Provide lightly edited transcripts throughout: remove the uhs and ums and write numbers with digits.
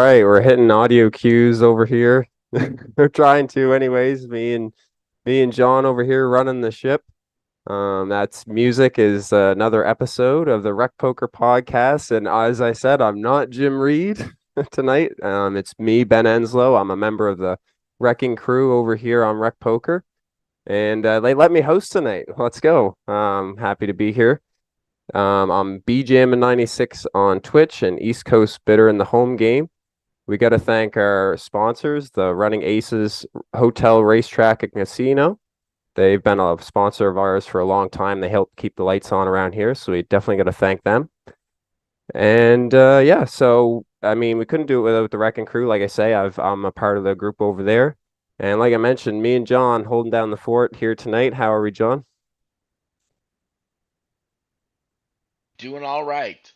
right, we're hitting audio cues over here. We're trying to, anyways. Me and John over here running the ship. That's music is another episode of the Rec Poker podcast, and as I said, I'm not Jim Reed tonight. It's me, Ben Enslow. I'm a member of the wrecking crew over here on Rec Poker, and they let me host tonight. Let's go. Happy to be here. I'm BJamin 96 on Twitch and East Coast Bitter in the home game. We got to thank our sponsors, the Running Aces Hotel, Racetrack, and Casino. They've been a sponsor of ours for a long time. They help keep the lights on around here, so we definitely got to thank them. And yeah, so I mean, we couldn't do it without the wrecking crew. Like I say, I'm a part of the group over there, and like I mentioned, me and John holding down the fort here tonight. How are we, John? Doing all right.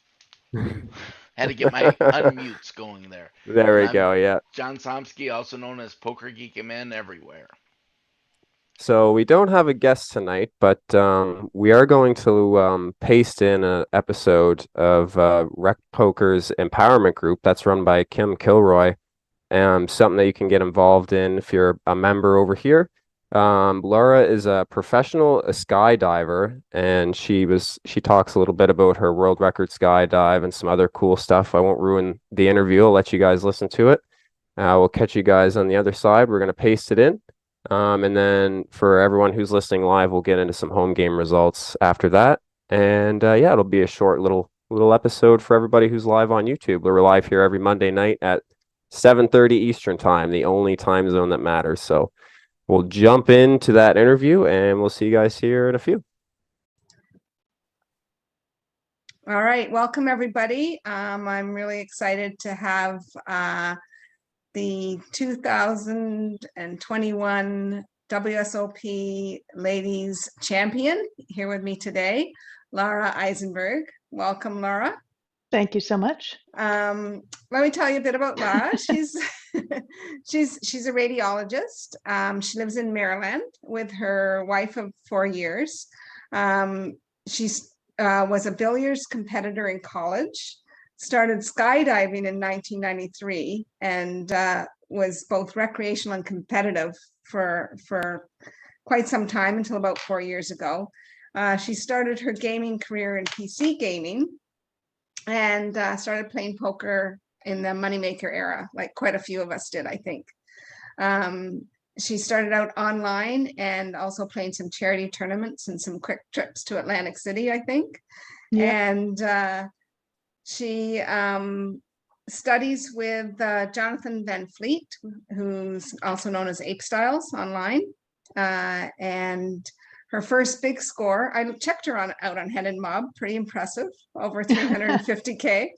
Had to get my unmutes going there. There And we I'm go. Yeah. John Somsky, also known as Poker Geek and Man Everywhere. So we don't have a guest tonight, but we are going to paste in an episode of Rec Poker's Empowerment Group that's run by Kim Kilroy. Something that you can get involved in if you're a member over here. Lara is a professional skydiver, and she talks a little bit about her world record skydive and some other cool stuff. I won't ruin the interview. I'll let you guys listen to it. We'll catch you guys on the other side. We're going to paste it in. And then for everyone who's listening live, we'll get into some home game results after that. And yeah, it'll be a short little episode for everybody who's live on YouTube. We're live here every Monday night at 7:30 Eastern time, the only time zone that matters. So we'll jump into that interview and we'll see you guys here in a few. All right, welcome everybody. I'm really excited to have the 2021 WSOP Ladies Champion here with me today, Lara Eisenberg. Welcome, Lara. Thank you so much. Let me tell you a bit about Lara. She's she's a radiologist. She lives in Maryland with her wife of 4 years. She's was a billiards competitor in college, started skydiving in 1993, and was both recreational and competitive for quite some time until about 4 years ago. She started her gaming career in PC gaming and started playing poker in the moneymaker era, like quite a few of us did, I think. She started out online and also playing some charity tournaments and some quick trips to Atlantic City, I think. Yeah. And she studies with Jonathan Van Fleet, who's also known as Ape Styles online. And her first big score, I checked her out on Head and Mob, pretty impressive, over 350K.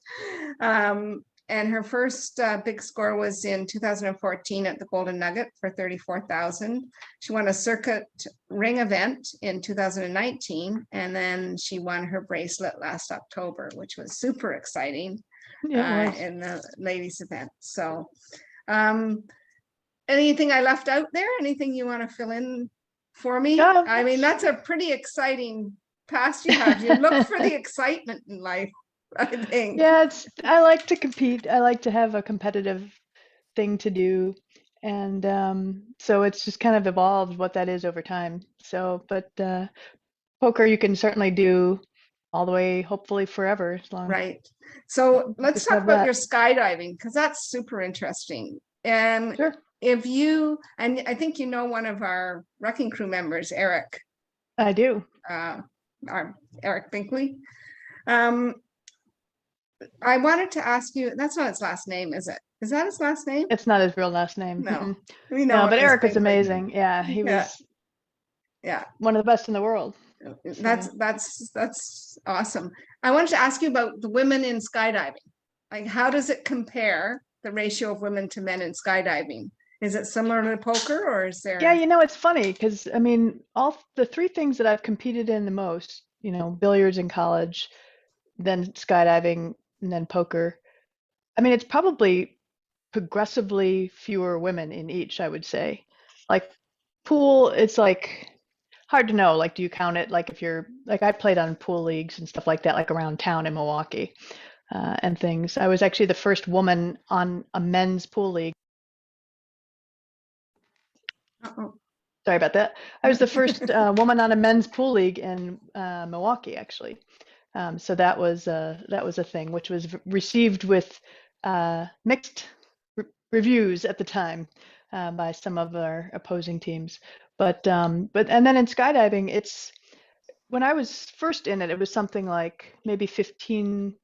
And her first big score was in 2014 at the Golden Nugget for 34,000. She won a circuit ring event in 2019, and then she won her bracelet last October, which was super exciting in the ladies event. So anything I left out there? Anything you want to fill in for me? I mean, that's a pretty exciting past you have. You look for the excitement in life, I think. Yeah, I like to compete. I like to have a competitive thing to do. And so it's just kind of evolved what that is over time. So, but poker you can certainly do all the way, hopefully forever. As long right. So let's talk about your skydiving, because that's super interesting. And sure. If you, and I think you know one of our wrecking crew members, Eric. I do. Our Eric Binkley. I wanted to ask you, that's not his last name, is it? Is that his last name? It's not his real last name. No. We know, no, but Eric was amazing. Yeah, he was one of the best in the world. That's awesome. I wanted to ask you about the women in skydiving. Like, how does it compare, the ratio of women to men in skydiving? Is it similar to poker, or is there? Yeah, it's funny because I mean, all the three things that I've competed in the most, billiards in college, then skydiving, and then poker. I mean, it's probably progressively fewer women in each, I would say. Like pool, it's like hard to know. Like, do you count it? Like if you're like, I played on pool leagues and stuff like that, like around town in Milwaukee. and things. I was actually the first woman on a men's pool league. Uh-oh. Sorry about that. I was the first woman on a men's pool league in Milwaukee, actually. So that was a thing, which was received with mixed reviews at the time by some of our opposing teams. But and then in skydiving, it's when I was first in it, it was something like maybe 15%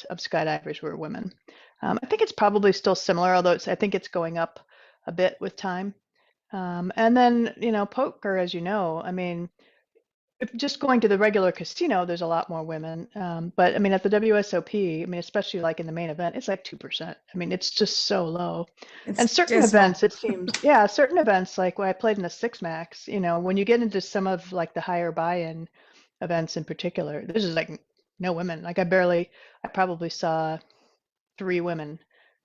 of skydivers were women. I think it's probably still similar, although I think it's going up a bit with time. And then, poker, as you know, I mean, if just going to the regular casino, there's a lot more women. But I mean, at the WSOP, I mean, especially like in the main event, it's like 2%. I mean, it's just so low. And It's certain dismal. events, it seems, yeah, certain events, like when I played in the Six Max, when you get into some of like the higher buy-in events in particular, there's just like no women. Like I probably saw 3 women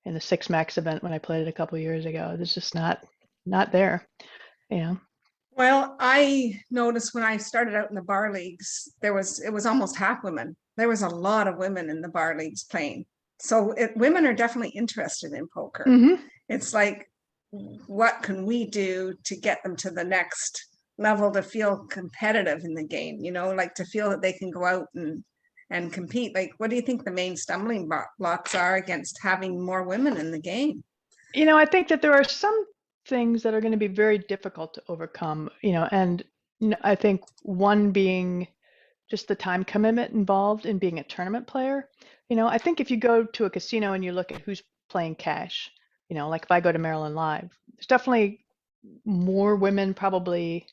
in the Six Max event when I played it a couple of years ago. There's just not there, you know. Well, I noticed when I started out in the bar leagues, it was almost half women. There was a lot of women in the bar leagues playing. So women are definitely interested in poker. Mm-hmm. It's like, what can we do to get them to the next level to feel competitive in the game? Like to feel that they can go out and compete. Like, what do you think the main stumbling blocks are against having more women in the game? I think that there are some things that are going to be very difficult to overcome, and I think one being just the time commitment involved in being a tournament player. I think if you go to a casino and you look at who's playing cash, like if I go to Maryland Live, there's definitely more women probably,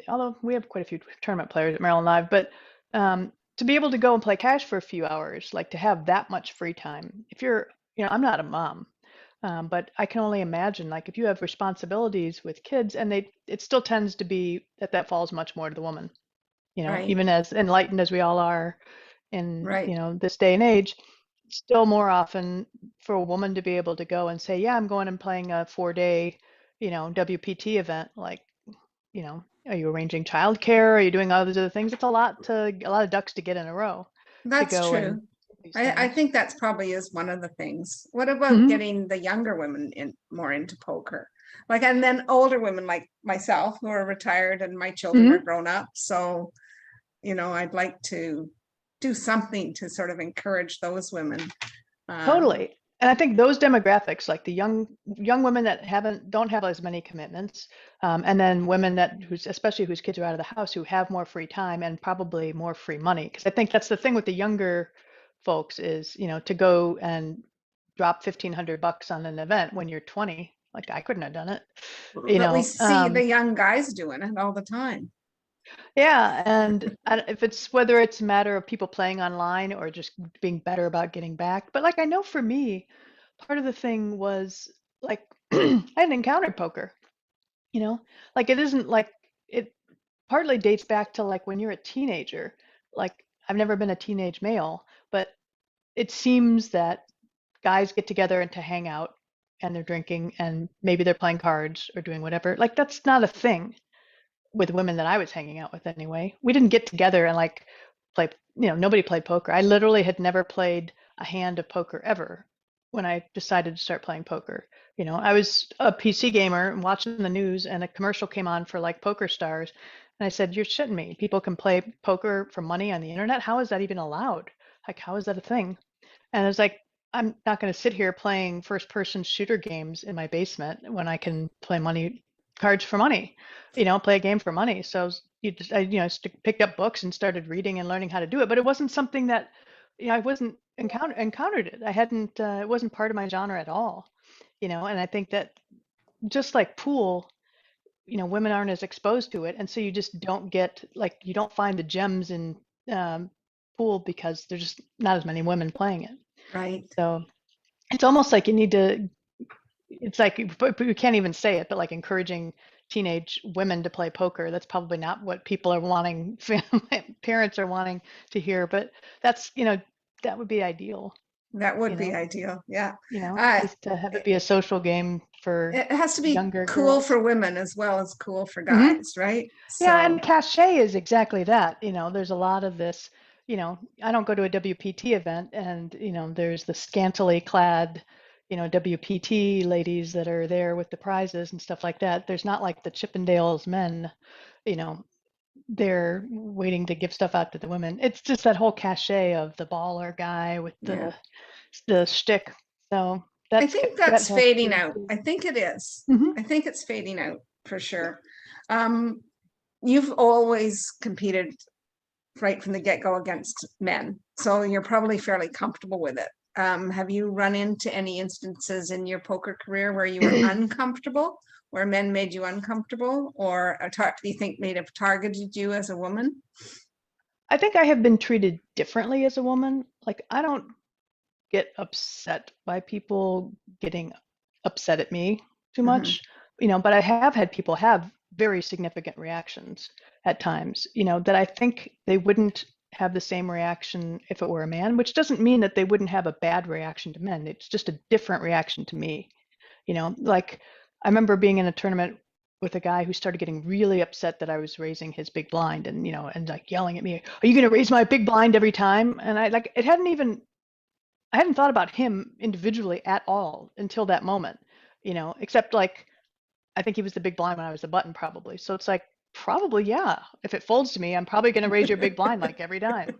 although we have quite a few tournament players at Maryland Live, but to be able to go and play cash for a few hours, like to have that much free time, if you're, I'm not a mom, but I can only imagine, like if you have responsibilities with kids, and it still tends to be that falls much more to the woman, Right. even as enlightened as we all are in, Right. this day and age, still more often for a woman to be able to go and say, yeah, I'm going and playing a 4-day, WPT event, like, are you arranging childcare? Are you doing all these other things? It's a lot of ducks to get in a row to That's go and true. do these I things. think that's probably is one of the things. What about Mhm. getting the younger women more into poker? Like, and then older women like myself who are retired and my children are Mhm. grown up. So, I'd like to do something to sort of encourage those women. Totally. And I think those demographics, like the young women that don't have as many commitments, and then women especially whose kids are out of the house, who have more free time and probably more free money. Because I think that's the thing with the younger folks is, to go and drop $1,500 on an event when you're 20, like I couldn't have done it, But we see the young guys doing it all the time. Yeah, and if it's whether it's a matter of people playing online or just being better about getting back. But like I know for me, part of the thing was like I hadn't encountered poker, like it isn't like it partly dates back to like when you're a teenager. Like I've never been a teenage male, but it seems that guys get together and to hang out and they're drinking and maybe they're playing cards or doing whatever. Like that's not a thing with women that I was hanging out with anyway. We didn't get together and like play, nobody played poker. I literally had never played a hand of poker ever when I decided to start playing poker. I was a PC gamer and watching the news and a commercial came on for like Poker Stars. And I said, you're shitting me. People can play poker for money on the internet. How is that even allowed? Like, how is that a thing? And I was like, I'm not going to sit here playing first person shooter games in my basement when I can play cards for money, play a game for money. So I picked up books and started reading and learning how to do it. But it wasn't something that, I wasn't encountered it. I hadn't, it wasn't part of my genre at all, and I think that just like pool, women aren't as exposed to it. And so you just don't get, like, you don't find the gems in pool because there's just not as many women playing it. Right. So it's almost like you need to, it's like, we can't even say it, but like encouraging teenage women to play poker. That's probably not what people are wanting, parents are wanting to hear, but that's, that would be ideal. That would be ideal. Yeah. At least to have it be a social game for it has to be younger cool girls. for women as well as cool for Mhm. guys, right? Yeah, and cachet is exactly that. There's a lot of this, I don't go to a WPT event and, there's the scantily clad, WPT ladies that are there with the prizes and stuff like that. There's not like the Chippendales men, you know, they're waiting to give stuff out to the women. It's just that whole cachet of the baller guy with Yeah. the shtick. So I think that's that has fading to out. do. I think it is. Mhm. I think it's fading out for sure. You've always competed right from the get-go against men, so you're probably fairly comfortable with it. Have you run into any instances in your poker career where you were uncomfortable, where men made you uncomfortable, or do you think may have targeted you as a woman? I think I have been treated differently as a woman. Like, I don't get upset by people getting upset at me too much, but I have had people have very significant reactions at times, that I think they wouldn't have the same reaction if it were a man, which doesn't mean that they wouldn't have a bad reaction to men. It's just a different reaction to me. Like, I remember being in a tournament with a guy who started getting really upset that I was raising his big blind and like yelling at me, "Are you going to raise my big blind every time?" And I hadn't thought about him individually at all until that moment, except like I think he was the big blind when I was the button probably. So it's like, probably, yeah. If it folds to me, I'm probably going to raise your big blind like every time,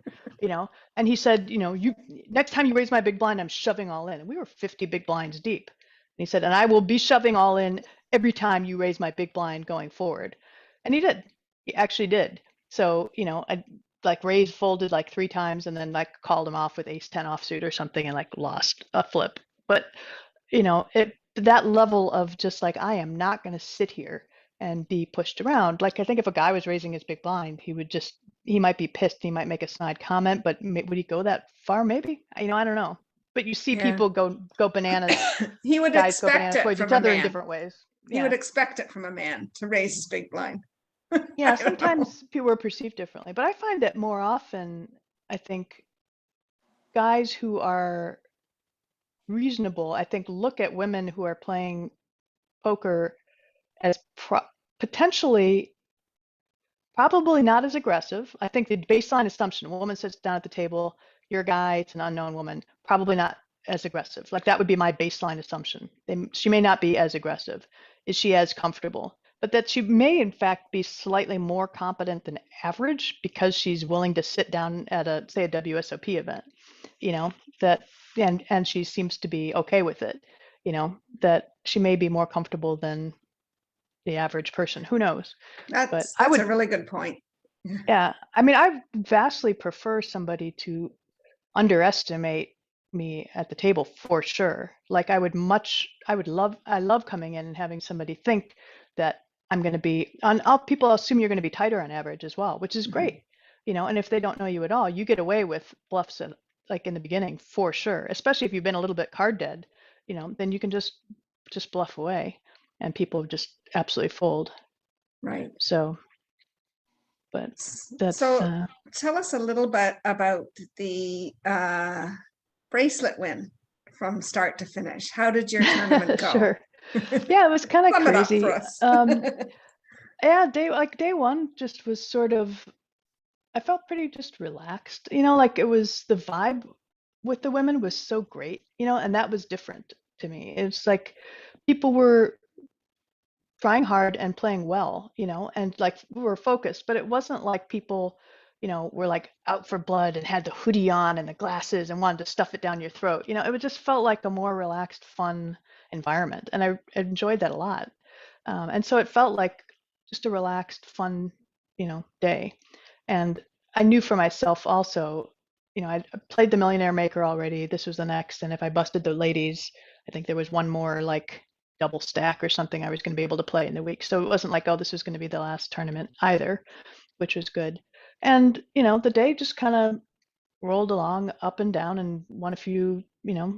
And he said, you next time you raise my big blind, I'm shoving all in. And we were 50 big blinds deep. And he said, and I will be shoving all in every time you raise my big blind going forward. And he did. He actually did. So, I like raised, folded like 3 times, and then like called him off with ace 10 offsuit or something and like lost a flip. But that level of just like, I am not going to sit here and be pushed around. Like, I think if a guy was raising his big blind, he might be pissed. He might make a snide comment, but would he go that far? Maybe, I don't know. But you see Yeah. people go bananas. He would Guys go expect bananas it towards from each a other in man. different ways. He would expect it from a man to raise his big blind. Yeah, I don't know. sometimes people are perceived differently, but I find that more often, I think guys who are reasonable, I think, look at women who are playing poker as potentially probably not as aggressive. I think the baseline assumption, a woman sits down at the table, you're a guy, it's an unknown woman, probably not as aggressive. Like, that would be my baseline assumption. She may not be as aggressive. Is she as comfortable? But that she may in fact be slightly more competent than average because she's willing to sit down at say a WSOP event, that and she seems to be okay with it, that she may be more comfortable than the average person. Who knows? That's I would, a really good point. yeah. I mean, I vastly prefer somebody to underestimate me at the table for sure. Like, I love coming in and having somebody think that I'm going to be people assume you're going to be tighter on average as well, which is great. And if they don't know you at all, you get away with bluffs like in the beginning for sure, especially if you've been a little bit card dead, then you can just bluff away and people just absolutely fold. Right. So, but that's so tell us a little bit about the bracelet win from start to finish. How did your tournament go? Sure. Yeah, it was kind of Sum it up crazy. for us. Yeah, day one just was sort of, I felt pretty just relaxed. Like, it was, the vibe with the women was so great, and that was different to me. It's like people were trying hard and playing well, and like we were focused, but it wasn't like people, were like out for blood and had the hoodie on and the glasses and wanted to stuff it down your throat. It just felt like a more relaxed, fun environment. And I enjoyed that a lot. And so it felt like just a relaxed, fun, day. And I knew for myself also, I played the Millionaire Maker already. This was the next. And if I busted the ladies, I think there was one more like double stack or something I was going to be able to play in the week. So it wasn't like, oh, this was going to be the last tournament either, which was good. And, the day just kind of rolled along up and down and won a few,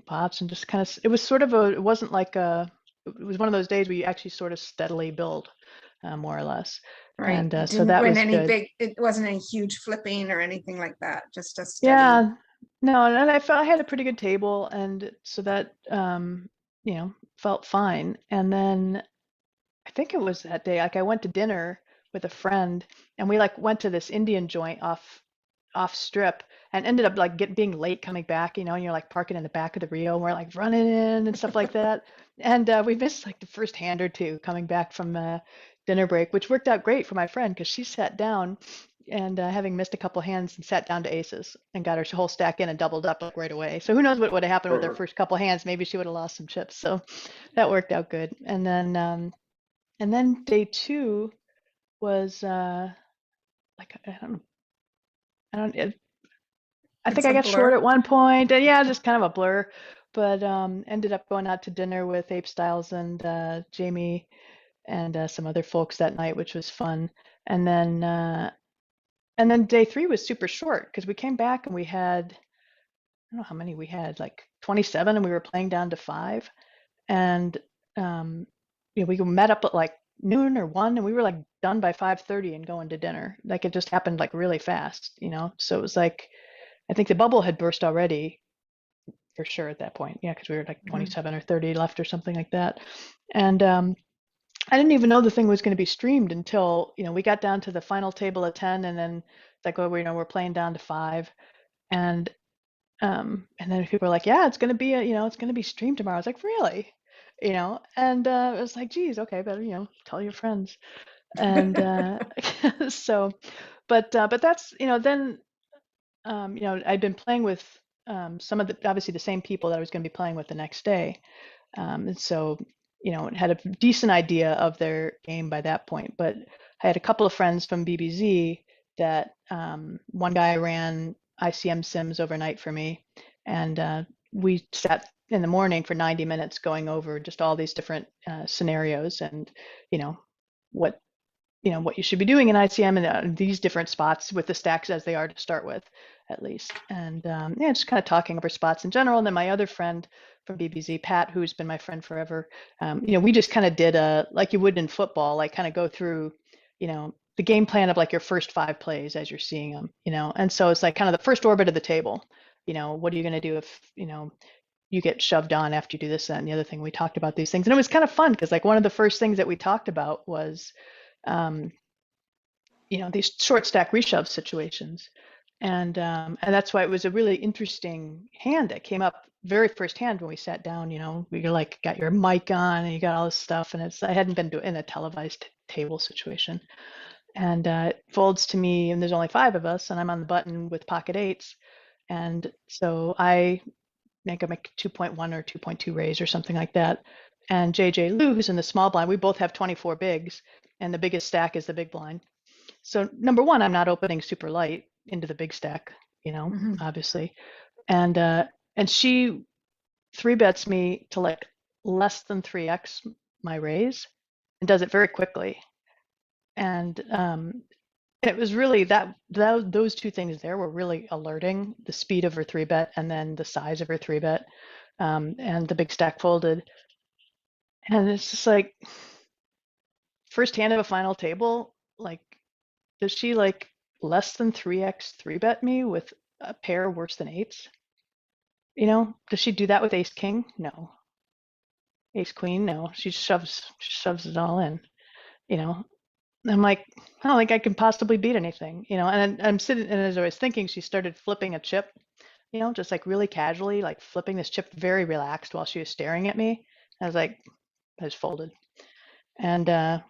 pots and just kind of, it was sort of it wasn't like it was one of those days where you actually sort of steadily build, more or less. Right. And so Didn't that win was any good. it wasn't any huge flipping or anything like that. Just a steady. Yeah, no, and I felt I had a pretty good table. And so that, felt fine. And then I think it was that day, like I went to dinner with a friend and we like went to this Indian joint off strip and ended up like being late coming back, and you're like parking in the back of the Rio, and we're like running in and stuff like that. And we missed like the first hand or two coming back from dinner break, which worked out great for my friend because she sat down and having missed a couple hands and sat down to aces and got her whole stack in and doubled up like right away. So who knows what would have happened with her first couple hands? Maybe she would have lost some chips. So that worked out good. And then day two was like I don't I think I got short at one point, and yeah, just kind of a blur. But ended up going out to dinner with Ape Styles and Jamie and some other folks that night, which was fun. And then day three was super short because we came back and we had, I don't know how many we had, like 27, and we were playing down to 5. And we met up at like noon or 1, and we were like done by 5:30 and going to dinner. Like it just happened like really fast. So it was like, I think the bubble had burst already for sure at that point. Yeah, because we were like 27 or 30 left or something like that. And I didn't even know the thing was going to be streamed until, we got down to the final table at 10, and then it's like, oh, we're playing down to 5. And then people were like, yeah, it's going to be it's going to be streamed tomorrow. I was like, really? And it was like, geez, okay, better, tell your friends. And so, but that's, then, I'd been playing with some of obviously the same people that I was going to be playing with the next day. And so, had a decent idea of their game by that point. But I had a couple of friends from BBZ that one guy ran ICM sims overnight for me. And we sat in the morning for 90 minutes going over just all these different scenarios and, what you should be doing in ICM and these different spots with the stacks as they are to start with, at least. And just kind of talking over spots in general. And then my other friend from BBZ, Pat, who's been my friend forever, we just kind of did like you would in football, like kind of go through, the game plan of like your first 5 plays as you're seeing them, And so it's like kind of the first orbit of the table. What are you going to do if, you get shoved on after you do this, that, and the other thing? We talked about these things, and it was kind of fun because like one of the first things that we talked about was these short stack reshove situations. And that's why it was a really interesting hand that came up very first hand when we sat down. We like got your mic on and you got all this stuff, and I hadn't been in a televised table situation. And it folds to me, and there's only 5 of us, and I'm on the button with pocket 8s. And so I make a 2.1 or 2.2 raise or something like that. And JJ Lou, who's in the small blind, we both have 24 bigs, and the biggest stack is the big blind. So number one, I'm not opening super light into the big stack, obviously. And she 3-bets me to like less than 3x my raise and does it very quickly. And it was really those 2 things there were really alerting: the speed of her 3-bet and then the size of her 3-bet. And the big stack folded. And it's just like, first hand of a final table, like, does she like less than 3x 3-bet me with a pair worse than 8s? Does she do that with ace king? No. Ace queen? No. She shoves it all in. I'm like, I don't think I can possibly beat anything. And I'm sitting, and as I was thinking, she started flipping a chip, just like really casually, like flipping this chip very relaxed while she was staring at me. I was like, I just folded. And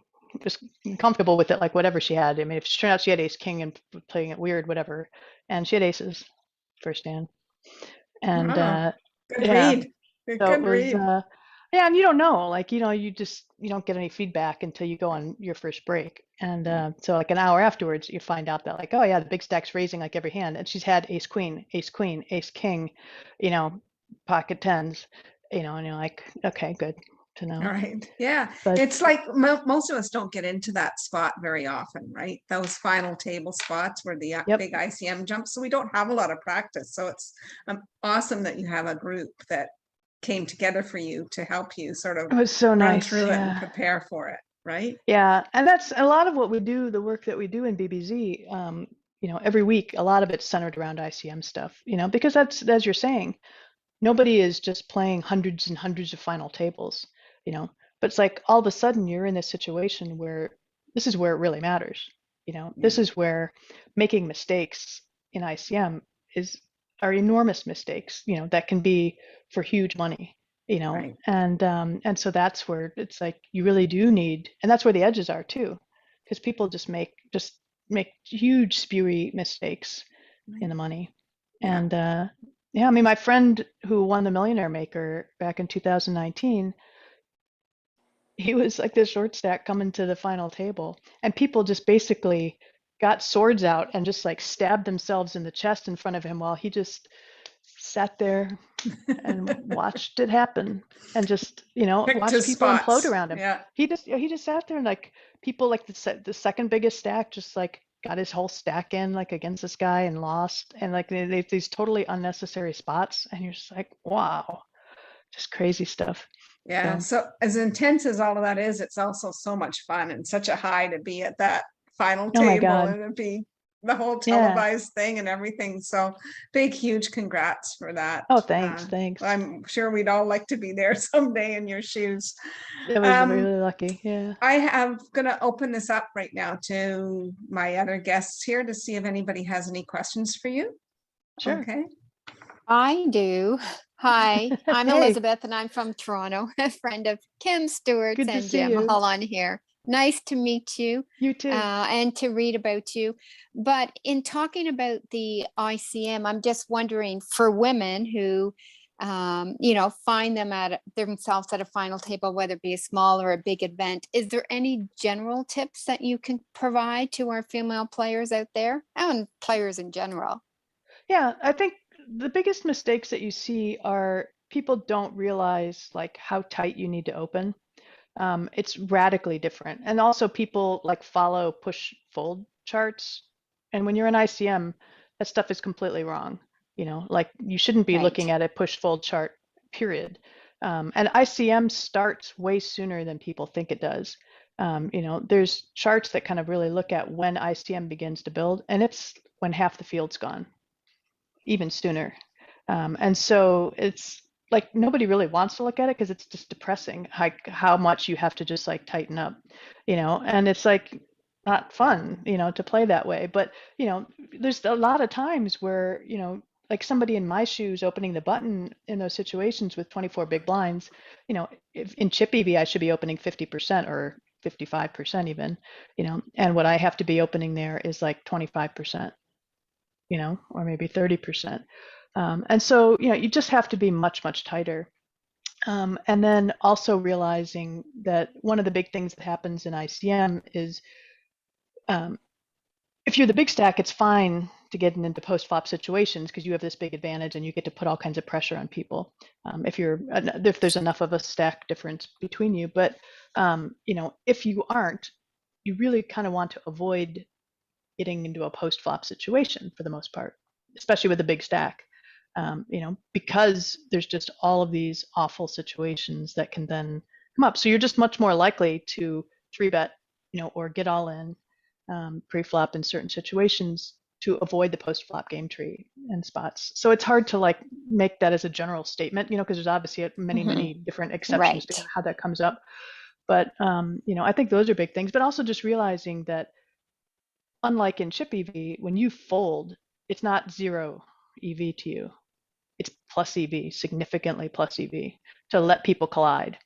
just comfortable with it, like whatever she had. I mean, if it turned out she had ace king and playing it weird, whatever. And she had aces first hand. And good yeah, read. so Good it was, read. yeah, and you don't know, like, you don't get any feedback until you go on your first break. And so like an hour afterwards, you find out that like, oh yeah, the big stack's raising like every hand, and she's had ace queen, ace king, pocket 10s, and you're like, okay, good to know. All right. Yeah. But It's like most of us don't get into that spot very often, right? Those final table spots where the Yep. big ICM jumps. So we don't have a lot of practice. So it's awesome that you have a group that came together for you to help you sort of it was so run nice. through it and Yeah. prepare for it, right? Yeah. And that's a lot of what we do, the work that we do in BBZ. Every week, a lot of it's centered around ICM stuff, because that's, as you're saying, nobody is just playing hundreds and hundreds of final tables, but it's like all of a sudden you're in this situation where this is where it really matters. This is where making mistakes in ICM are enormous mistakes, that can be for huge money, Right. and so that's where it's like you really do need, and that's where the edges are too, because people just make huge spewy mistakes in the money. Yeah. And yeah, I mean, my friend who won the Millionaire Maker back in 2019, he was like this short stack coming to the final table, and people just basically got swords out and just like stabbed themselves in the chest in front of him while he just sat there and watched it happen, and just Picked watched his people implode spots. around him. Yeah. He just sat there, and like people like the second biggest stack just like got his whole stack in like against this guy and lost, and like these totally unnecessary spots, and you're just like, wow, just crazy stuff. Yeah. So as intense as all of that is, it's also so much fun and such a high to be at that final Oh my table God. and it'd be the whole Yeah. televised thing and everything. So big, huge congrats for that. Oh, thanks. I'm sure we'd all like to be there someday in your shoes. It was really lucky. Yeah. I am gonna open this up right now to my other guests here to see if anybody has any questions for you. Sure. Okay. I do. Hi, I'm Hey. Elizabeth and I'm from Toronto, a friend of Kim Stewart's Good to and see Jim you. all on here. Nice to meet you You too. and to read about you. But in talking about the ICM, I'm just wondering for women who, find themselves at a final table, whether it be a small or a big event, is there any general tips that you can provide to our female players out there and players in general? Yeah, I think the biggest mistakes that you see are people don't realize like how tight you need to open. It's radically different. And also people like follow push fold charts. And when you're in ICM, that stuff is completely wrong. Like you shouldn't be looking Right. at a push fold chart, period. And ICM starts way sooner than people think it does. There's charts that kind of really look at when ICM begins to build, and it's when half the field's gone, even sooner. And so it's like nobody really wants to look at it because it's just depressing, like how much you have to just like tighten up, and it's like not fun, to play that way. But, there's a lot of times where, like somebody in my shoes opening the button in those situations with 24 big blinds, if in chip EV, I should be opening 50% or 55% even, and what I have to be opening there is like 25%, or maybe 30%. And so, you just have to be much, much tighter. And then also realizing that one of the big things that happens in ICM is if you're the big stack, it's fine to get into post-flop situations because you have this big advantage and you get to put all kinds of pressure on people if there's enough of a stack difference between you. But, if you aren't, you really kind of want to avoid getting into a post-flop situation for the most part, especially with a big stack. Because there's just all of these awful situations that can then come up. So you're just much more likely to 3-bet, or get all in pre-flop in certain situations to avoid the post-flop game tree and spots. So it's hard to like make that as a general statement, because there's obviously many different exceptions to how that comes up. But I think those are big things. But also just realizing that unlike in chip EV, when you fold, it's not 0 EV to you. It's plus EV, significantly plus EV to let people collide,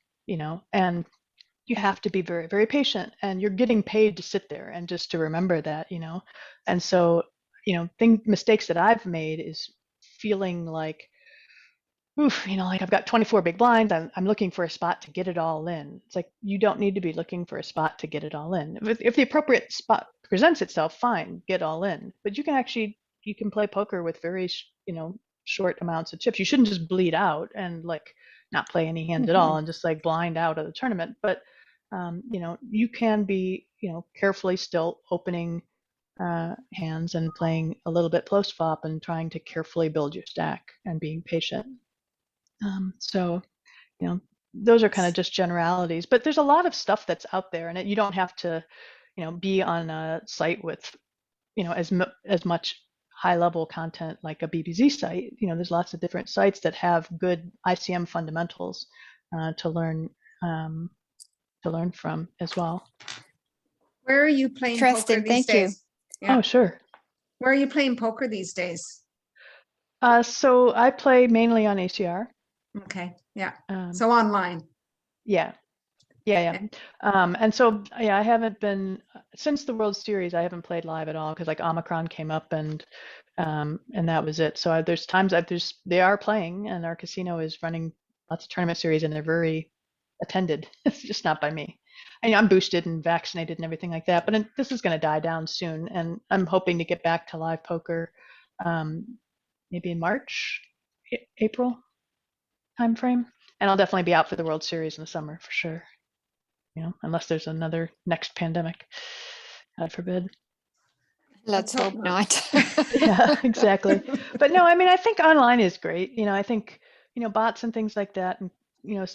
and you have to be very, very patient, and you're getting paid to sit there and just to remember that, and so, mistakes that I've made is feeling like, oof, like I've got 24 big blinds. I'm looking for a spot to get it all in. It's like, you don't need to be looking for a spot to get it all in. If the appropriate spot presents itself, fine, get all in. But you can play poker with very, short amounts of chips. You shouldn't just bleed out and like not play any hands at all and just like blind out of the tournament. But, you can be, carefully still opening hands and playing a little bit post flop and trying to carefully build your stack and being patient. So, those are kind of just generalities, but there's a lot of stuff that's out there, and you don't have to, be on a site with, as much high level content like a BBZ site. There's lots of different sites that have good ICM fundamentals to learn from as well. Where are you playing poker these Thank you. days? Yeah. Oh, sure. Where are you playing poker these days? So I play mainly on ACR. Okay, yeah. Um, So online. yeah, yeah. Okay. And so yeah, I haven't been since the World Series. I haven't played live at all because like Omicron came up and that was it. So there's times they are playing and our casino is running lots of tournament series and they're very attended. It's just not by me. I mean, I'm boosted and vaccinated and everything like that, but this is going to die down soon, and I'm hoping to get back to live poker, maybe in March, April timeframe, and I'll definitely be out for the World Series in the summer for sure. You know, unless there's another next pandemic, God forbid. Let's hope not. Yeah, exactly. But no, I mean, I think online is great. You know, I think, you know, bots and things like that, and, you know,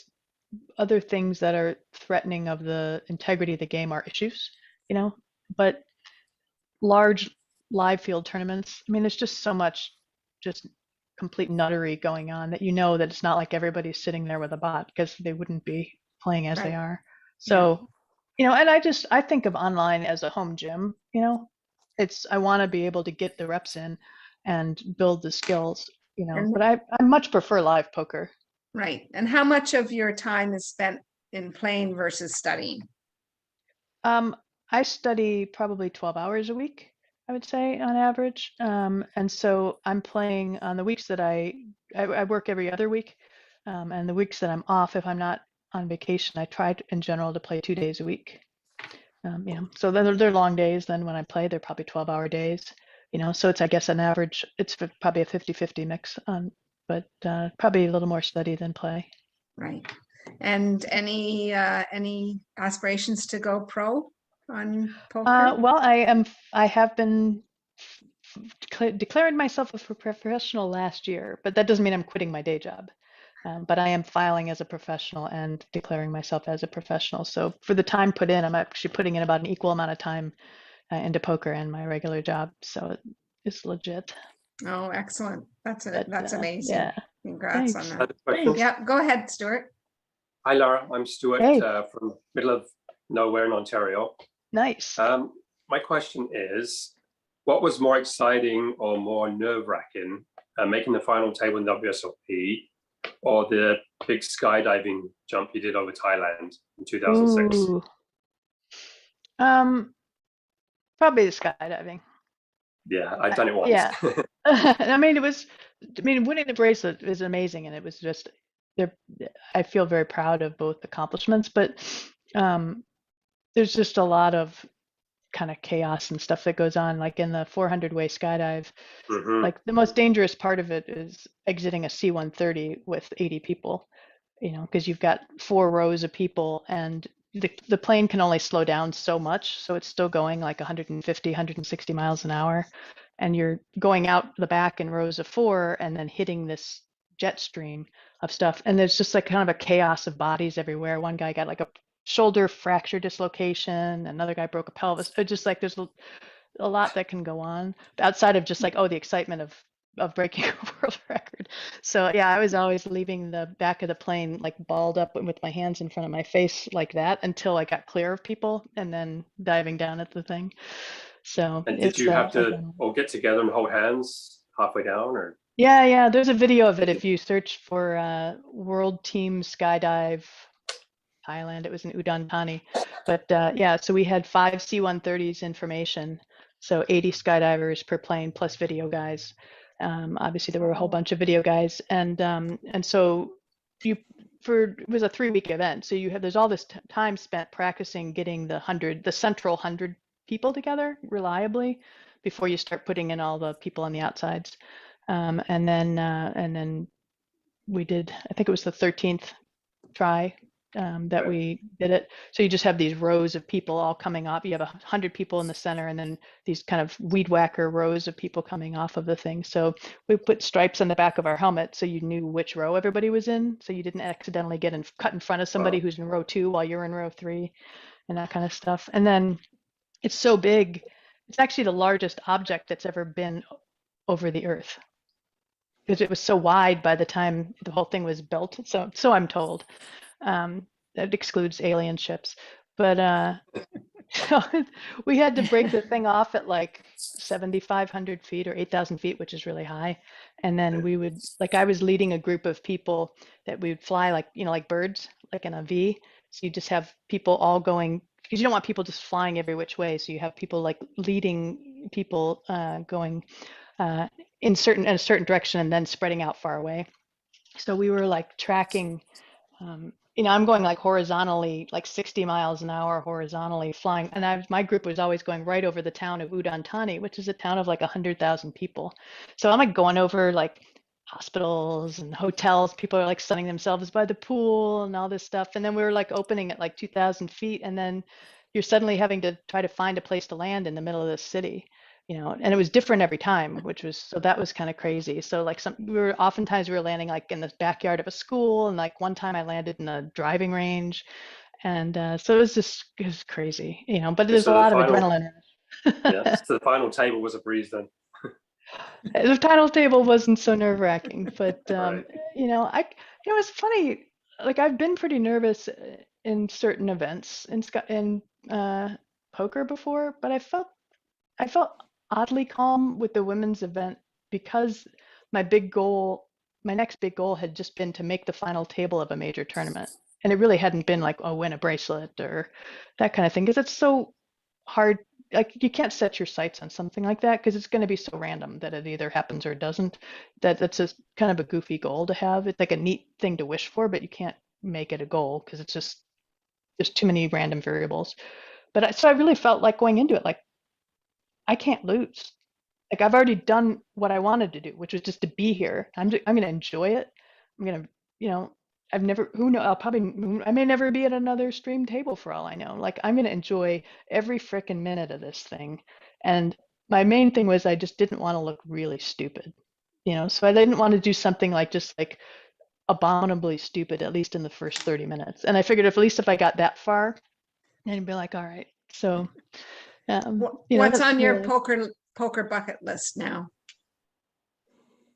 other things that are threatening of the integrity of the game are issues, you know, but large live field tournaments, I mean, there's just so much just complete nuttery going on that you know that it's not like everybody's sitting there with a bot because they wouldn't be playing as they Right. are. Yeah. So, you know, and I think of online as a home gym, you know, I want to be able to get the reps in and build the skills, you know, And but I much prefer live poker. right. And how much of your time is spent in playing versus studying? Um, I study probably 12 hours a week, I would say on average. And so I'm playing on the weeks that I work every other week. And the weeks that I'm off, if I'm not on vacation, I try in general to play 2 days a week. You know, so then they're long days. Then when I play, they're probably 12-hour days, you know, so it's, I guess, an average, it's probably a 50-50 mix on, but probably a little more study than play. Right. And any aspirations to go pro on poker? Well, I have been declared myself a professional last year, but that doesn't mean I'm quitting my day job. But I am filing as a professional and declaring myself as a professional. So for the time put in, I'm actually putting in about an equal amount of time into poker and my regular job. So it's legit. Oh, excellent. That's But amazing. yeah, Congrats on thanks. that. Question. Yeah, go ahead, Stuart. Hi, Lara. I'm Stuart Hey. from middle of nowhere in Ontario. Nice. My question is, what was more exciting or more nerve-wracking, making the final table in WSOP or the big skydiving jump you did over Thailand in 2006? Ooh. Probably the skydiving. Yeah, I've done it once. Yeah. I mean, winning the bracelet is amazing, and it was just there. I feel very proud of both accomplishments, but there's just a lot of kind of chaos and stuff that goes on, like in the 400-way skydive. Mhm. Like the most dangerous part of it is exiting a C-130 with 80 people, you know, because you've got 4 rows of people and the plane can only slow down so much. So it's still going like 150, 160 miles an hour. And you're going out the back in rows of 4 and then hitting this jet stream of stuff. And there's just like kind of a chaos of bodies everywhere. One guy got like a shoulder fracture dislocation. Another guy broke a pelvis. It's just like there's a lot that can go on outside of just like, oh, the excitement of breaking a world record. So yeah, I was always leaving the back of the plane like balled up with my hands in front of my face like that until I got clear of people and then diving down at the thing. So And did it's you have to all get together and hold hands halfway down, or? yeah, there's a video of it if you search for World Team Skydive Thailand. It was in Udon Thani. But yeah, so we had 5 C-130s information. So 80 skydivers per plane plus video guys. Obviously, there were a whole bunch of video guys, and so it was a 3-week event. So there's all this time spent practicing getting the central 100 people together reliably before you start putting in all the people on the outsides, and then we did. I think it was the 13th try that we did it. So you just have these rows of people all coming up. You have 100 people in the center and then these kind of weed whacker rows of people coming off of the thing. So we put stripes on the back of our helmet so you knew which row everybody was in. So you didn't accidentally get cut in front of somebody who's in row 2 while you're in row 3 and that kind of stuff. And then it's so big. It's actually the largest object that's ever been over the earth because it was so wide by the time the whole thing was built. So I'm told. That excludes alien ships, but So we had to break the thing off at like 7,500 feet or 8,000 feet, which is really high. And then we would, like, I was leading a group of people that we would fly like, like birds, like in a V. So you just have people all going, because you don't want people just flying every which way. So you have people like leading people going in a certain direction and then spreading out far away. So we were like tracking, I'm going like horizontally, like 60 miles an hour horizontally flying. And my group was always going right over the town of Udantani, which is a town of like 100,000 people. So I'm like going over like hospitals and hotels. People are like sunning themselves by the pool and all this stuff. And then we were like opening at like 2,000 feet. And then you're suddenly having to try to find a place to land in the middle of the city. And it was different every time, so that was kind of crazy. So like oftentimes we were landing like in the backyard of a school, and like one time I landed in a driving range, and so it was crazy, but there's a lot of adrenaline. Yeah, so the final table was a breeze then. The final table wasn't so nerve-wracking, but Right. it's funny. Like I've been pretty nervous in certain events in poker before, but I felt oddly calm with the women's event because my next big goal had just been to make the final table of a major tournament. And it really hadn't been like, oh, win a bracelet or that kind of thing, because it's so hard. Like you can't set your sights on something like that because it's going to be so random that it either happens or it doesn't. That's just kind of a goofy goal to have. It's like a neat thing to wish for, but you can't make it a goal because it's just there's too many random variables. But so I really felt like going into it like, I can't lose. Like I've already done what I wanted to do, which was just to be here. I'm going to enjoy it. I'm going to, I've never, who know, I may never be at another stream table for all I know. Like I'm going to enjoy every frickin' minute of this thing. And my main thing was I just didn't want to look really stupid, so I didn't want to do something like just like abominably stupid, at least in the first 30 minutes. And I figured at least if I got that far, then I'd be like, all right. So what's on your poker bucket list now?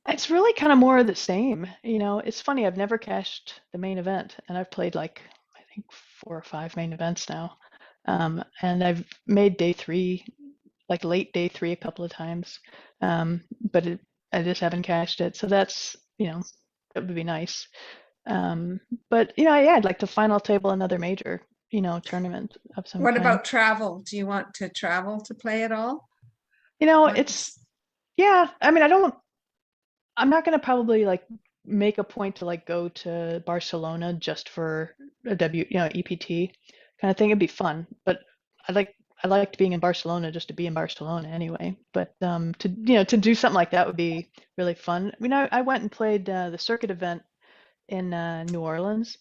It's really kind of more of the same. It's funny. I've never cashed the main event, and I've played like I think 4 or 5 main events now. And I've made day 3, like late day 3, a couple of times, but I just haven't cashed it. So that's that would be nice. But I'd like to final table another major tournament of some What kind. about travel? Do you want to travel to play at all? I'm not going to probably like make a point to like go to Barcelona just for a EPT kind of thing. It'd be fun, but I liked being in Barcelona just to be in Barcelona anyway. But to do something like that would be really fun. I went and played the circuit event in New Orleans.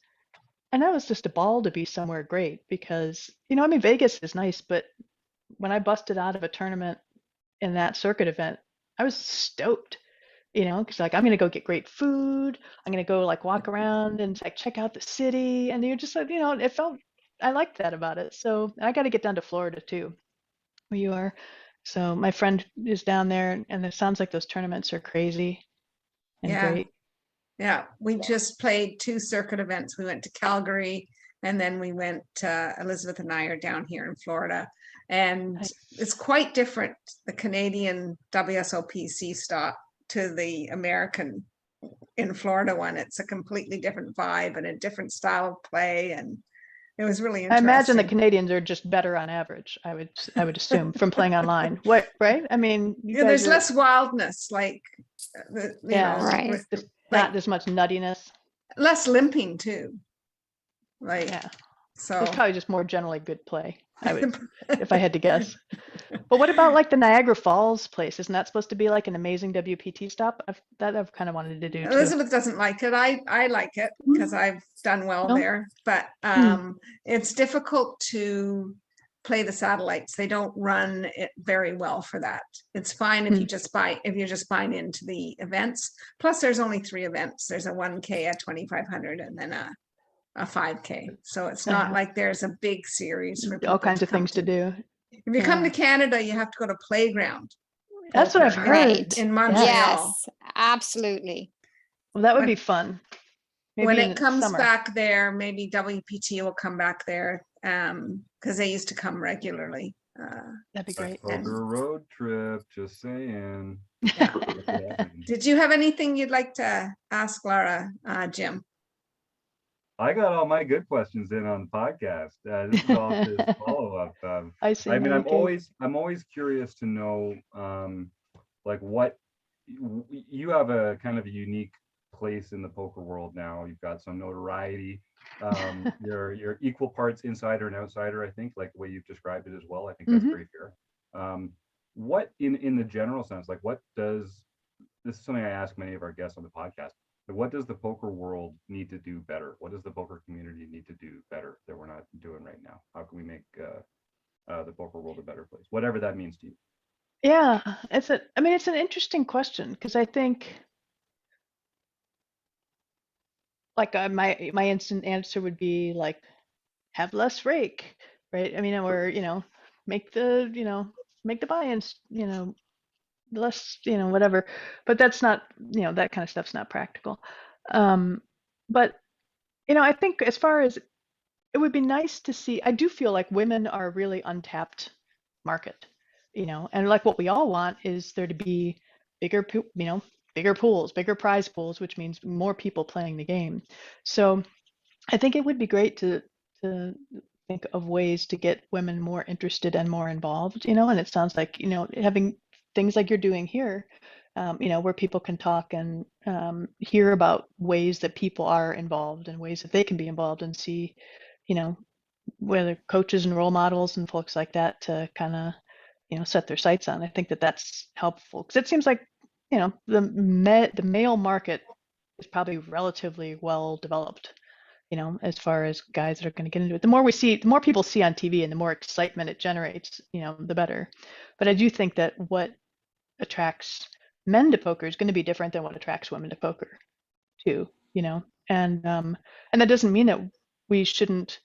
And that was just a ball to be somewhere great because, Vegas is nice, but when I busted out of a tournament in that circuit event, I was stoked, because like I'm gonna go get great food. I'm gonna go like walk around and like check out the city, and you're just like, I liked that about it. So I got to get down to Florida too, where you are. So my friend is down there, and it sounds like those tournaments are crazy and great. Yeah, we just played 2 circuit events. We went to Calgary, and then we went, Elizabeth and I are down here in Florida. And it's quite different, the Canadian WSOP stop to the American in Florida one. It's a completely different vibe and a different style of play. And it was really interesting. I imagine the Canadians are just better on average, I would assume, from playing online. What, right? I mean, there's less wildness, like, right. Not as much nuttiness. Less limping too. So it's probably just more generally good play, I would, if I had to guess. But what about like the Niagara Falls place? Isn't that supposed to be like an amazing WPT stop? I've kind of wanted to do. Elizabeth doesn't like it. I like it because I've done well there. But it's difficult to play the satellites. They don't run it very well for that. It's fine if you're just buying into the events. Plus, there's only 3 events. There's a 1K, a 2,500, and then a 5K. So it's not like there's a big series for all kinds of things to do. If you come to Canada, you have to go to Playground. That's what I've heard Right. In Montreal. Yes, absolutely. Well, that would be fun. Maybe when in it the comes summer. back there, maybe WPT will come back there because they used to come regularly. That'd be great. Poker road trip, just saying. Yeah. Yeah. Did you have anything you'd like to ask Lara, Jim? I got all my good questions in on the podcast. This is all just follow-up. I see. I mean, Okay. I'm always curious to know, like what you have a kind of a unique place in the poker world now. You've got some notoriety. You're equal parts insider and outsider, I think, like the way you've described it as well. I think that's Mhm. very fair. What in the general sense, like what does this is something I ask many of our guests on the podcast. But what does the poker world need to do better? What does the poker community need to do better that we're not doing right now? How can we make the poker world a better place? Whatever that means to you. Yeah, I mean, it's an interesting question because I think like my instant answer would be like have less rake, right? I mean, or make the make the buy-ins less whatever, but that's not that kind of stuff's not practical. But I think as far as it would be nice to see, I do feel like women are a really untapped market, and like what we all want is there to be bigger, bigger pools, bigger prize pools, which means more people playing the game. So I think it would be great to think of ways to get women more interested and more involved, and it sounds like, having things like you're doing here, where people can talk and hear about ways that people are involved and ways that they can be involved and see, whether coaches and role models and folks like that to kind of, set their sights on. I think that that's helpful because it seems like, the male market is probably relatively well developed, as far as guys that are going to get into it. The more people see on TV and the more excitement it generates, the better. But I do think that what attracts men to poker is going to be different than what attracts women to poker too, and that doesn't mean that we shouldn't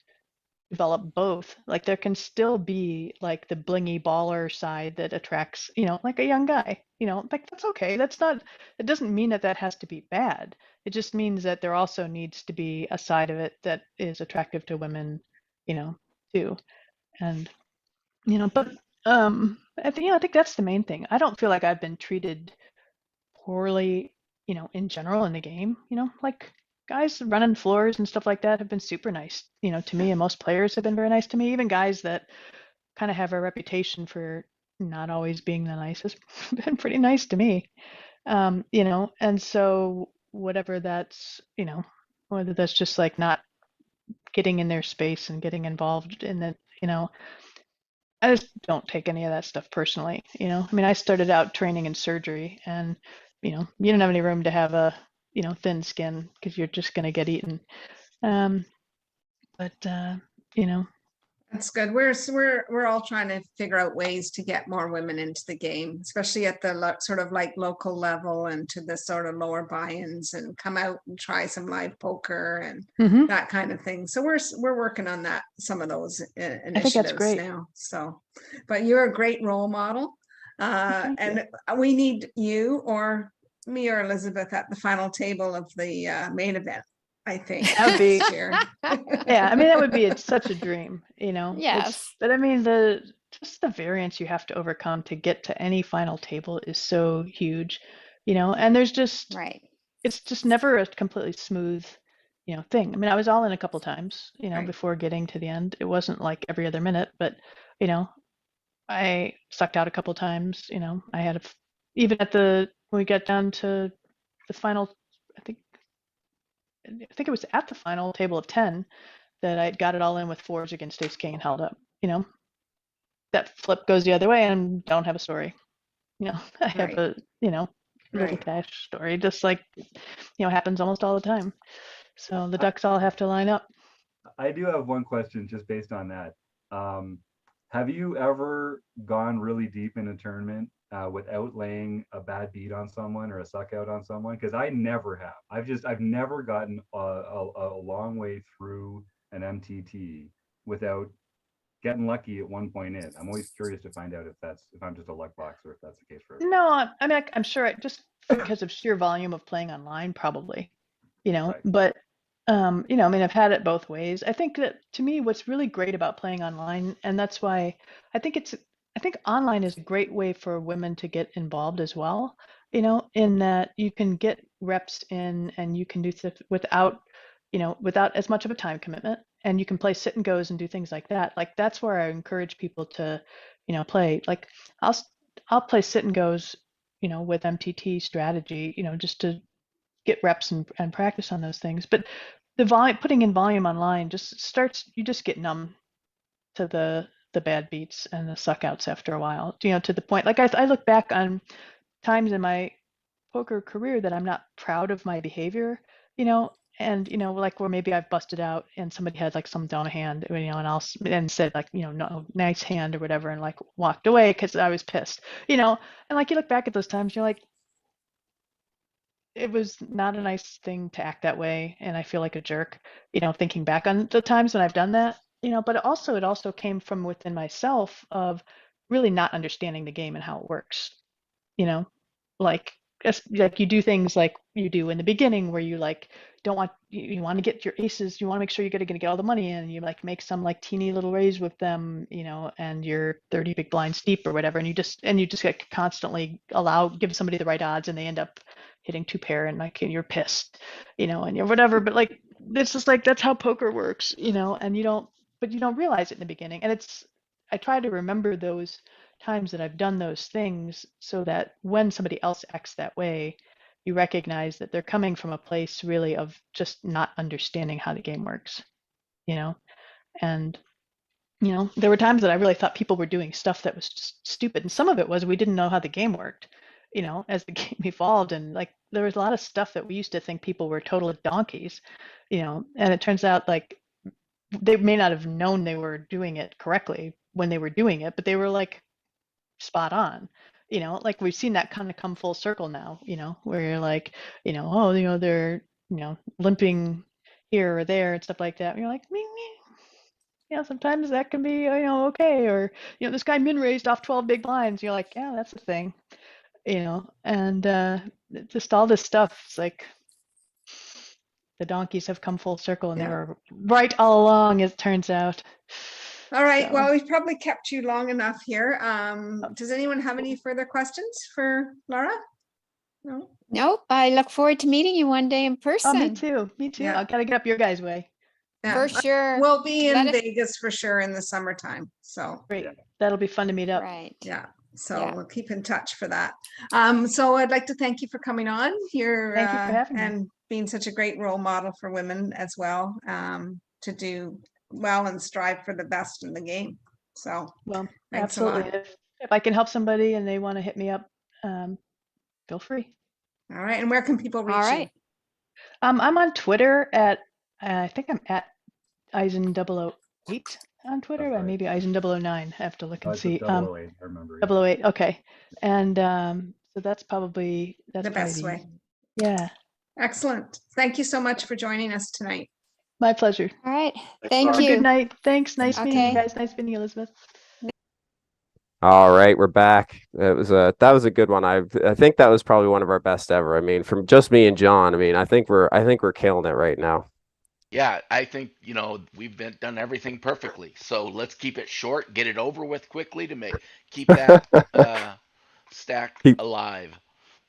develop both. Like there can still be like the blingy baller side that attracts, like a young guy, like that's okay. It doesn't mean that has to be bad. It just means that there also needs to be a side of it that is attractive to women, too. And, but I think that's the main thing. I don't feel like I've been treated poorly, in general in the game, like guys running floors and stuff like that have been super nice, to me, and most players have been very nice to me. Even guys that kind of have a reputation for not always being the nicest been pretty nice to me. And so whatever that's, whether that's just like not getting in their space and getting involved in it, I just don't take any of that stuff personally. I mean, I started out training in surgery and, you don't have any room to have a, thin skin because you're just going to get eaten. But That's good. We're all trying to figure out ways to get more women into the game, especially at the sort of like local level and to the sort of lower buy-ins and come out and try some live poker and mhm, that kind of thing. So we're working on that, some of those I think that's initiatives great. now. So, but you're a great role model, Thank you. and we need you or me or Elizabeth at the final table of the main event, I think, That would be, next year. yeah, I mean, that would be such a dream, Yes. but I mean, just the variance you have to overcome to get to any final table is so huge, and Right. it's just never a completely smooth, thing. I mean, I was all in a couple times, Right. before getting to the end. It wasn't like every other minute, but, I sucked out a couple times, I had even when we got down to the final, I think it was at the final table of 10 that I got it all in with fours against ace king and held up. That flip goes the other way and don't have a story. I have Right. a, little Right. cash story, just like, happens almost all the time. So the ducks all have to line up. I do have one question just based on that. Have you ever gone really deep in a tournament without laying a bad beat on someone or a suck out on someone? Because I never have. I've never gotten a long way through an MTT without getting lucky at one point in. I'm always curious to find out if I'm just a luck box or if that's the case for everyone. No, I mean, I'm sure just because of sheer volume of playing online, probably, Right. but You know, I mean, I've had it both ways. I think that to me, what's really great about playing online, and that's why I think online is a great way for women to get involved as well, you know, in that you can get reps in and you can do stuff without, you know, without as much of a time commitment, and you can play sit and goes and do things like that. Like that's where I encourage people to, you know, play. Like I'll s- I'll play sit and goes, you know, with MTT strategy, you know, just to get reps and practice on those things. But the volume, putting in volume online just starts, you just get numb to the bad beats and the suck outs after a while, you know, to the point, like I look back on times in my poker career that I'm not proud of my behavior, you know, and you know, like where maybe I've busted out and somebody had like some down a hand, you know, and and said like, you know, no, nice hand or whatever, and like walked away because I was pissed, you know, and like you look back at those times, you're like, it was not a nice thing to act that way, and I feel like a jerk, you know, thinking back on the times when I've done that, you know, but it also came from within myself of really not understanding the game and how it works, you know, like like you do things like you do in the beginning where you like don't want you want to get your aces, you want to make sure you're going to get all the money in, and you like make some like teeny little raise with them, you know, and you're 30 big blinds deep or whatever, and you just like constantly give somebody the right odds and they end up hitting two pair, and like and you're pissed, you know, and you're whatever, but like it's just like that's how poker works, you know, and you don't realize it in the beginning, and it's I try to remember those times that I've done those things so that when somebody else acts that way, you recognize that they're coming from a place really of just not understanding how the game works, you know? And, you know, there were times that I really thought people were doing stuff that was just stupid. And some of it was we didn't know how the game worked, you know, as the game evolved. And like there was a lot of stuff that we used to think people were total donkeys, you know, and it turns out like they may not have known they were doing it correctly when they were doing it, but they were like spot on, you know, like we've seen that kind of come full circle now, you know, where you're like, you know, oh, you know, they're, you know, limping here or there and stuff like that, and you're like, meh, meh. You know, sometimes that can be, you know, okay, or you know, this guy min raised off 12 big blinds, you're like, yeah, that's the thing, you know, and just all this stuff, it's like the donkeys have come full circle and they Yeah. were right all along, as it turns out. All right. So, Well, we've probably kept you long enough here. Does anyone have any further questions for Lara? No? Nope. I look forward to meeting you one day in oh, me person. too, me too. Yeah. I gotta get up your guys' way. Yeah. For sure. We'll be Let in us- Vegas for sure in the summertime. So Great, Yeah. that'll be fun to meet up. Right. yeah. So Yeah. we'll keep in touch for that. So I'd like to thank you for coming on here Thank you for having me. and being such a great role model for women as well, to do well and strive for the best in the game. So Well, thanks a absolutely. lot. If I can help somebody and they want to hit me up, feel free. All right. And where can people reach All you? right. I'm on Twitter at, I think I'm at Eisen008 on Twitter, That's or right. maybe Eisen009. I have to look Oh, and it's see. a 008, I remember. Yeah. 008, okay. And so that's probably The best way. Yeah, Excellent. Thank you so much for joining us tonight. my pleasure. All right. Thanks, Thank Laura. Have a good you. night. Thanks. Nice meeting you Okay. guys. Nice meeting you, Elizabeth. All right, we're back. That was a good one. I think that was probably one of our best ever. I mean, from just me and John. I mean, I think we're killing it right now. Yeah, I think, you know, done everything perfectly. So let's keep it short, get it over with quickly to keep that stack Keep- alive.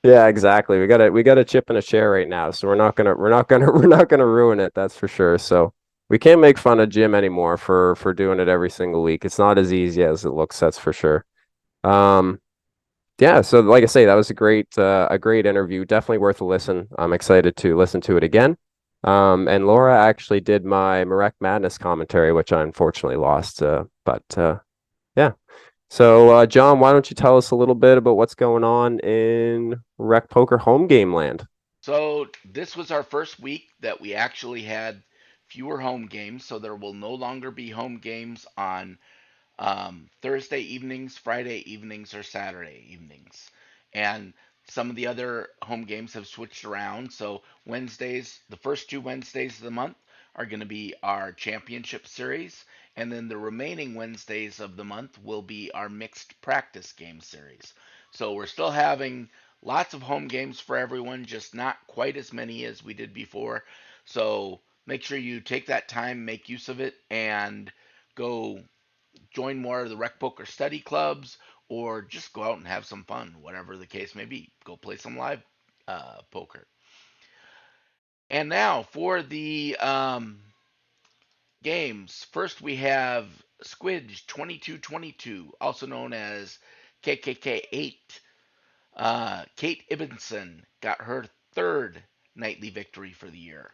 Yeah, exactly. We got a chip and a share right now, so we're not gonna ruin it. That's for sure. So we can't make fun of Jim anymore for doing it every single week. It's not as easy as it looks. That's for sure. Um, yeah. So like I say, that was a great interview. Definitely worth a listen. I'm excited to listen to it again. And Laura actually did my Marek Madness commentary, which I unfortunately lost. But yeah. So, John, why don't you tell us a little bit about what's going on in Rec Poker home game land? So this was our first week that we actually had fewer home games. So there will no longer be home games on Thursday evenings, Friday evenings, or Saturday evenings. And some of the other home games have switched around. So Wednesdays, the first two Wednesdays of the month are going to be our championship series. And then the remaining Wednesdays of the month will be our mixed practice game series. So we're still having lots of home games for everyone, just not quite as many as we did before. So make sure you take that time, make use of it, and go join more of the Rec Poker study clubs, or just go out and have some fun, whatever the case may be. Go play some live poker. And now for the games. First, we have Squidge 2222, also known as KKK8. Kate Ibbenson got her third nightly victory for the year.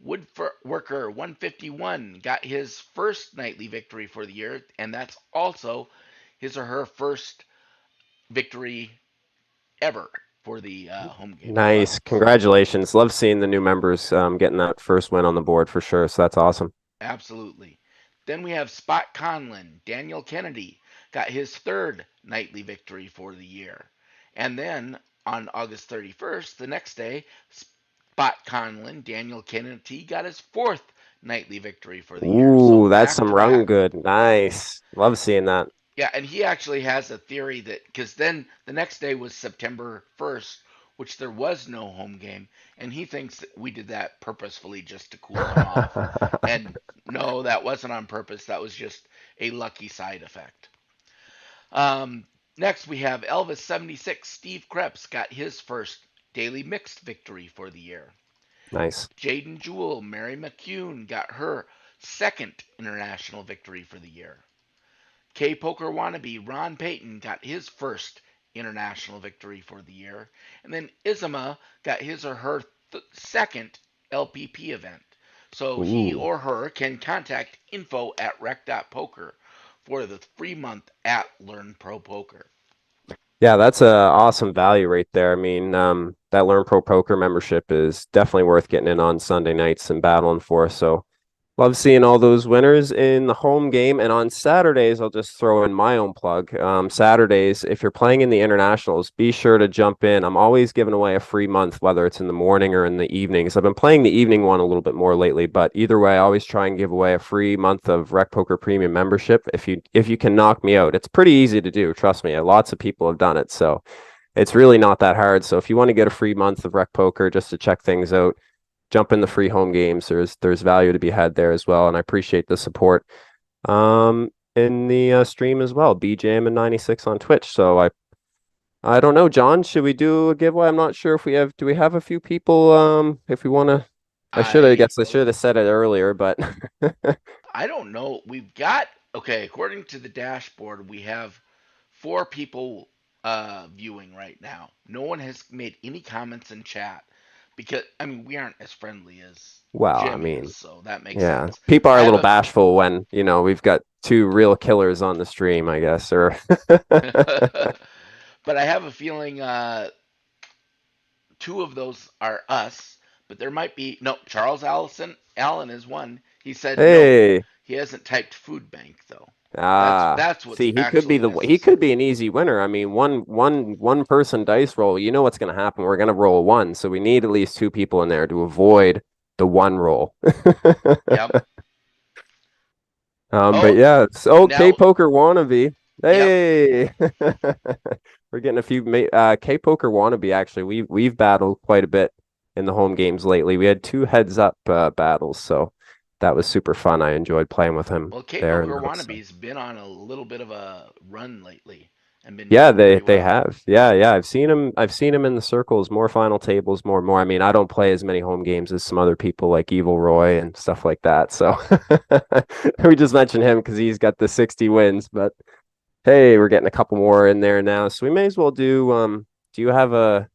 Woodworker 151 got his first nightly victory for the year, and that's also his or her first victory ever for the home game. Nice. Congratulations. Love seeing the new members getting that first win on the board for sure. So that's awesome. Absolutely. Then we have Spot Conlon. Daniel Kennedy got his third nightly victory for the year. And then on August 31st, the next day, Spot Conlon, Daniel Kennedy got his fourth nightly victory for the year. Ooh, So that's some run back-to-back. good. Nice. Love seeing that. Yeah, and he actually has a theory that, because then the next day was September 1st, which there was no home game, and he thinks that we did that purposefully just to cool him off. And no, that wasn't on purpose. That was just a lucky side effect. Next, we have Elvis76. Steve Krebs got his first daily mixed victory for the year. Nice. Jaden Jewell, Mary McCune got her second international victory for the year. K-Poker wannabe Ron Payton got his first international victory for the year. And then Izima got his or her second LPP event. So he or her can contact info@rec.poker for the free month at Learn Pro Poker. Yeah, that's a awesome value right there. I mean, that Learn Pro Poker membership is definitely worth getting in on Sunday nights and battling for. So love seeing all those winners in the home game. And on Saturdays, I'll just throw in my own plug. Saturdays, if you're playing in the internationals, be sure to jump in. I'm always giving away a free month, whether it's in the morning or in the evenings. I've been playing the evening one a little bit more lately, but either way, I always try and give away a free month of Rec Poker Premium membership. If you can knock me out, it's pretty easy to do. Trust me, lots of people have done it. So it's really not that hard. So if you want to get a free month of Rec Poker just to check things out, jump in the free home games. There's value to be had there as well, and I appreciate the support in the stream as well. BJM and 96 on Twitch. So I don't know, John, should we do a giveaway? I'm not sure if do we have a few people if we want to. I should have said it earlier, but I don't know. We've got, okay, according to the dashboard, we have 4 people viewing right now. No one has made any comments in chat. Because, I mean, we aren't as friendly as Jim is, so that makes sense. People are a little bashful when, we've got 2 real killers on the stream, I guess. Or But I have a feeling 2 of those are us, but there might be, no, Charles Allen is one. He said no, he hasn't typed food bank, though. That's what's see, he could be an easy winner. I mean, one person dice roll, you know what's going to happen. We're going to roll 1, so we need at least 2 people in there to avoid the 1 roll. Yep. But yeah, it's K-Poker wannabe. Hey, yep. We're getting a few K-Poker wannabe. Actually, we've battled quite a bit in the home games lately. We had 2 heads up battles, so that was super fun. I enjoyed playing with him. Well, K-Poker wannabe's been on a little bit of a run lately, and been they have. Yeah. I've seen him in the circles, more final tables, more. I mean, I don't play as many home games as some other people like Evil Roy and stuff like that. So we just mentioned him because he's got the 60 wins. But hey, we're getting a couple more in there now, so we may as well do. Do you have a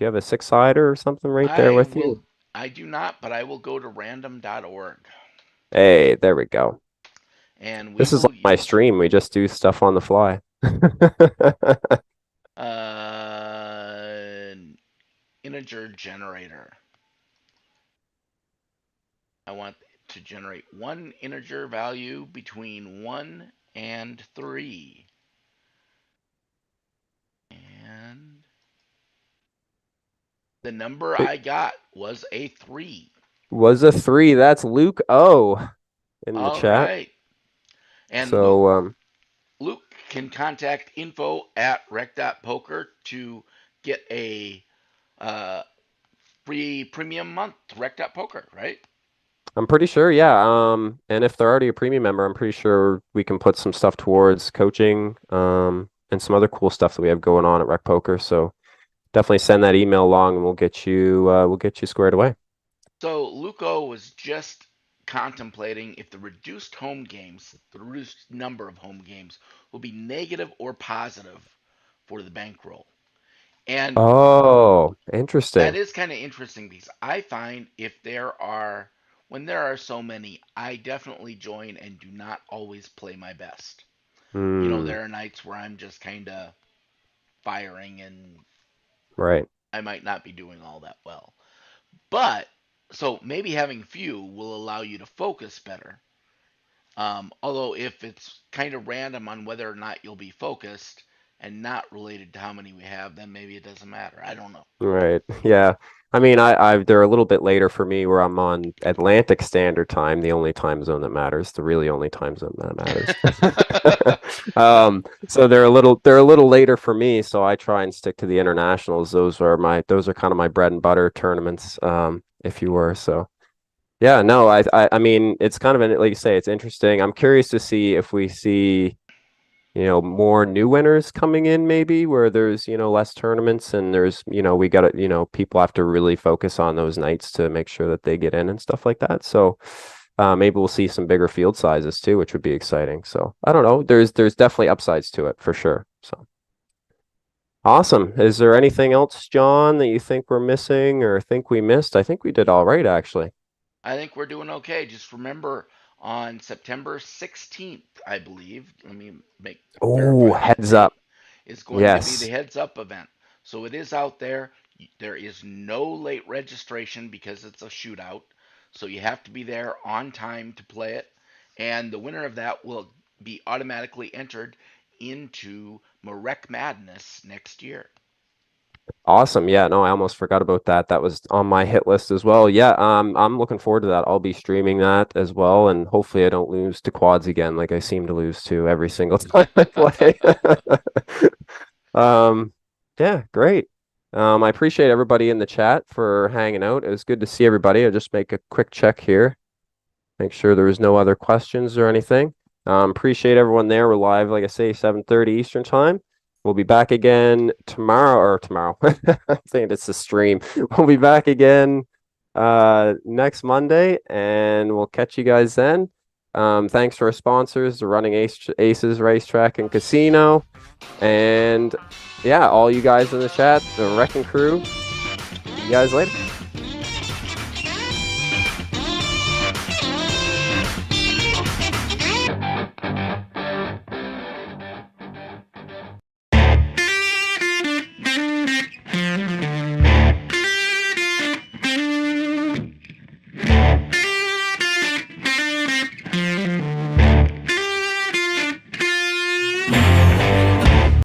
6-sider or something right there with you? I do not, but I will go to random.org. Hey, there we go. And this is like my stream. We just do stuff on the fly. Integer generator. I want to generate 1 integer value between 1 and 3. And the number I got was a 3. Was a 3. That's Luke O in the chat. Right. And so Luke can contact info@rec.poker to get a free premium month to rec.poker, right? I'm pretty sure, yeah. And if they're already a premium member, I'm pretty sure we can put some stuff towards coaching, and some other cool stuff that we have going on at Rec Poker. So definitely send that email along and we'll get you squared away. So Luco was just contemplating if the reduced home games, the reduced number of home games, will be negative or positive for the bankroll. And Oh, that interesting. is kind of interesting because I find when there are so many, I definitely join and do not always play my best. You know, Hmm. there are nights where I'm just kind of firing and Right. I might not be doing all that well. But so maybe having few will allow you to focus better. Although if it's kind of random on whether or not you'll be focused and not related to how many we have, then maybe it doesn't matter. I don't know. Right. Yeah. I mean, they're a little bit later for me where I'm on Atlantic Standard Time, the only time zone that matters, the really only time zone that matters. So they're a little later for me, so I try and stick to the internationals. Those are kind of my bread and butter tournaments, if you were. So yeah, no, I mean, it's kind of like you say, it's interesting. I'm curious to see if we see more new winners coming in, maybe where there's, less tournaments and there's, we got to, people have to really focus on those nights to make sure that they get in and stuff like that. So maybe we'll see some bigger field sizes too, which would be exciting. So I don't know. There's definitely upsides to it for sure. So awesome. Is there anything else, John, that you think we're missing or think we missed? I think we did all right, actually. I think we're doing okay. Just remember on September 16th, I believe, let me Oh, verify that heads date, up. is going to be the Yes. Heads Up event. So it is out there. There is no late registration because it's a shootout. So you have to be there on time to play it. And the winner of that will be automatically entered into Marek Madness next year. Awesome. Yeah, no, I almost forgot about that. That was on my hit list as well. Yeah, I'm looking forward to that. I'll be streaming that as well, and hopefully I don't lose to quads again like I seem to lose to every single time I play. Um, yeah, great. I appreciate everybody in the chat for hanging out. It was good to see everybody. I'll just make a quick check here. Make sure there was no other questions or anything. Appreciate everyone there. We're live, like I say, 7:30 Eastern time. We'll be back again tomorrow. I'm saying it's a stream. We'll be back again next Monday, and we'll catch you guys then. Thanks to our sponsors, the Running Aces Racetrack and Casino, and yeah, all you guys in the chat, the Wrecking Crew. See you guys later.